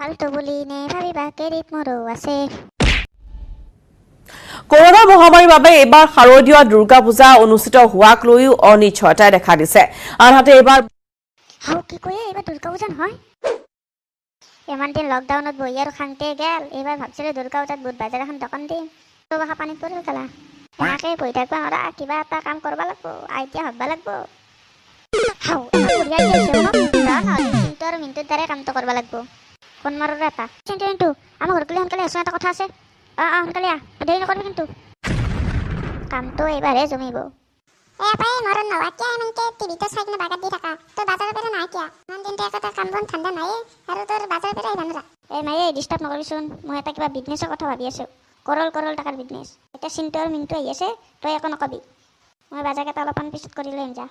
ফালতু বুলি নে ভাবিবা কেৰিত মোৰো আছে। কৰোনা মহামাৰীৰ বাবে এইবাৰ শাৰদীয় দুৰ্গা পূজা অনুষ্ঠিত হোৱাক লৈও অনিশ্চয়তাই দেখা দিছে। আনহাতে এইবাৰ কি কয় এইবাৰ দুৰ্গা পূজা নহয়। ইমান দিন লকডাউনত বহি আৰু শান্তিয়ে গেল। এইবাৰ ভাবছিলো দুৰ্গা পূজাত বুট বাজাৰ এখন দোকান দিম। বাখা পানীত পৰিল গেলা। এনেকে বহি থাকিব নোৱাৰা, কিবা এটা কাম কৰিব লাগিব, আইডিয়া ভাববা লাগিব। কিন্তু আৰু মিনিটৰ দ্বাৰাই কামটো কৰিব লাগিব। ফোন মাৰোঁ এটা কিন্তু আমাৰ ঘৰক সোনকালে আছো, এটা কথা আছে। সোনকালে দেৰি নকৰিবি কিন্তু। কামটো এইবাৰহে জমিব। ডিষ্টাৰ্ব নকৰিচোন, মই এটা কিবা বিজনেছৰ কথা ভাবি আছো। কৰল টকাৰ বিজনেছ। এতিয়া চিন্তু আৰু মিণ্টু আহি আছে, তই একো নকবি। মই বাজাৰকেইটা অলপমান পিছত কৰি লৈ যাম।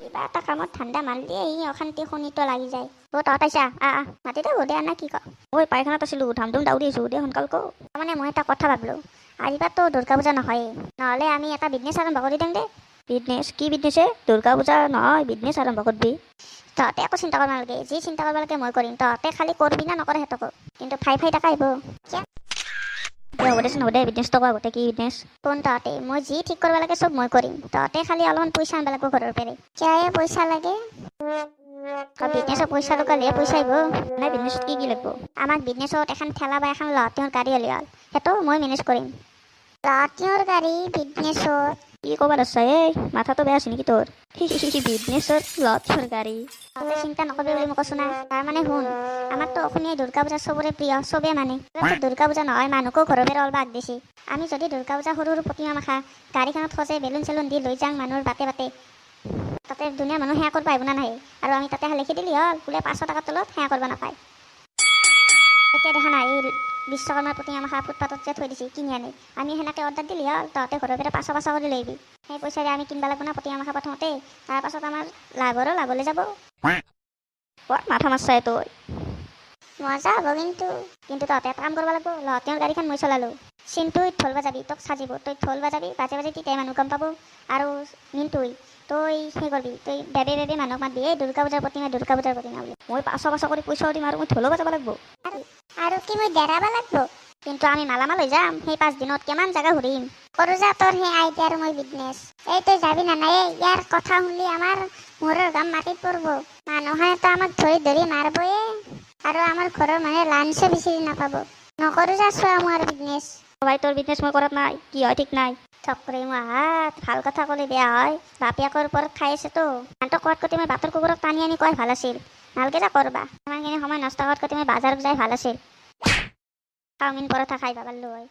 কিবা এটা কামত ঠাণ্ডা মাল দিয়ে ই অশান্তি শুনিতো লাগি যায়। তহঁত আইছা মাতিতে দে না কি ক। ঐ পাইখানাত আছিলো, ধামধুম দাউৰি আছো, দে সোনকাল ক। তাৰমানে মই এটা কথা ভাবিলো, আজিবাৰতো দুৰ্গা পূজা নহয়েই, নহ'লে আমি এটা বিজনেছ আৰম্ভ কৰি দিম দে। বিজনেছ? কি বিজনেছে? দুৰ্গা পূজা নহয় বিজনেছ আৰম্ভ কৰিবি? তহঁতে একো চিন্তা কৰিব নালাগে, যি চিন্তা কৰিব লাগে মই কৰিম। তহঁতে খালি কৰবি না নকৰে সিহঁতকো, কিন্তু ফাই টকা আহিব। হ'ব দেচোন, হ'ব দে, বিজনেছটো কোৱা গোটেই কি বিজনেছ? কোন তহঁতে? মই যি ঠিক কৰিব লাগে চব মই কৰিম। তহঁতে খালি অলপমান পইচা আনিব লাগিব ঘৰৰ পেৰে। কিয় পইচা লাগে? বিজনেছত পইচা লগালেহে পইচা আহিব। নাই বিজনেছত কি লাগিব? আমাক বিজনেছত এখন ঠেলা বা এখন লটিঙৰ গাড়ী হ'লে হ'ল, সেইটো মই মেনেজ কৰিম। লটিঙৰ গাড়ী বিজনেছত? কি ক'ব লৈছা মাথাটো বেয়া আছে নেকি তোৰ? বিজনেছত লটিঙৰ গাড়ী? তহঁতে চিন্তা নকৰিবি বুলি মই কৈছো না। তাৰমানে শুন, আমাৰতো অসমীয়া দুৰ্গা পূজা চবৰে প্ৰিয়, চবেই মানে। দুৰ্গা পূজা নহয়, মানুহকো ঘৰৰ পৰা অলপ আগদিছি। আমি যদি দুৰ্গা পূজা সৰু সৰু প্ৰতিমা মাখা গাড়ীখনত সজাই বেলুন চেলুন দি লৈ যাওঁ মানুহৰ বাটে বাটে, তাতে ধুনীয়া মানুহ সেৱা কৰিব আহিব না নাহে? আৰু আমি তাতে লিখি দিলি হ'ল বোলে 500 টকাৰ তলত সেৱা কৰিব নাপায়। এতিয়া দেখা নাই এই বিশ্বকৰ্মাৰ প্ৰতিমা মাখা ফুটপাথত যে থৈ দিছে কিনি আনি, আমি সেনেকৈ অৰ্ডাৰ দিলি হ'ল, তহঁতে ঘৰৰ পৰা 500 কৰি লৈ আহিবি। সেই পইচাৰে আমি কিনিব লাগিব না প্ৰতিমা মাখা প্ৰথমতে, তাৰপাছত আমাৰ লাভৰো লাভলৈ যাব। মাথা মাৰছা তই। মজা হ'ব কিন্তু তহঁতে এটা কাম কৰিব লাগিব। লটিঙৰ গাড়ীখন মই চলালোঁ, চিন্তুই ঢোল বাজাবি, তোক সাজিব, তই ঢোল বাজাবি, বাজে তেতিয়াই মানুহ গম পাব। আৰু মিন্টুই তই সেই কৰিবি, তই বেবে মানুহক মাতবি, এই দুৰ্গা পূজাৰ প্ৰতিমা বুলি। মই 500 কৰি পইচাও দিম আৰু মই ঢোলো বাজাব লাগিব। আৰু কি মই ডেৰাব লাগিব? কিন্তু আমি মালামাল হৈ যাম। সেই 5 দিনত কিমান জেগা ঘূৰিম। কৰো যা তোৰ সেই আইডিয়া আৰু মই বিজনেছ। এই তই যাবি না নাই? ইয়াৰ কথা শুনলি আমাৰ মূৰৰ গাম মাটিত পৰিব। মানুহেতো আমাক ধৰি ধৰি মাৰবয়ে, আৰু আমাৰ ঘৰৰ মানুহে লাঞ্চে বিচাৰি নাপাব। নকৰো যা চোৱা মোৰ বিজনেছ। ভাই তোৰ বিজনেছ মই কৰাত নাই, কি হয় ঠিক নাই। থকৰি মাহাত ভাল কথা ক'লে বেয়া হয়, বাপেকৰ ওপৰত খাই আছেতো। আনটো কোৱাত কতি মই বাটৰ কুকুৰক টানি আনি কোৱাই ভাল আছিল। নালগে যা কৰবা, ইমানখিনি সময় নষ্ট কৰাত কতি মই বাজাৰত যাই ভাল আছিল। চাওমিন পৰঠা খাই পাবাৰলো হয়।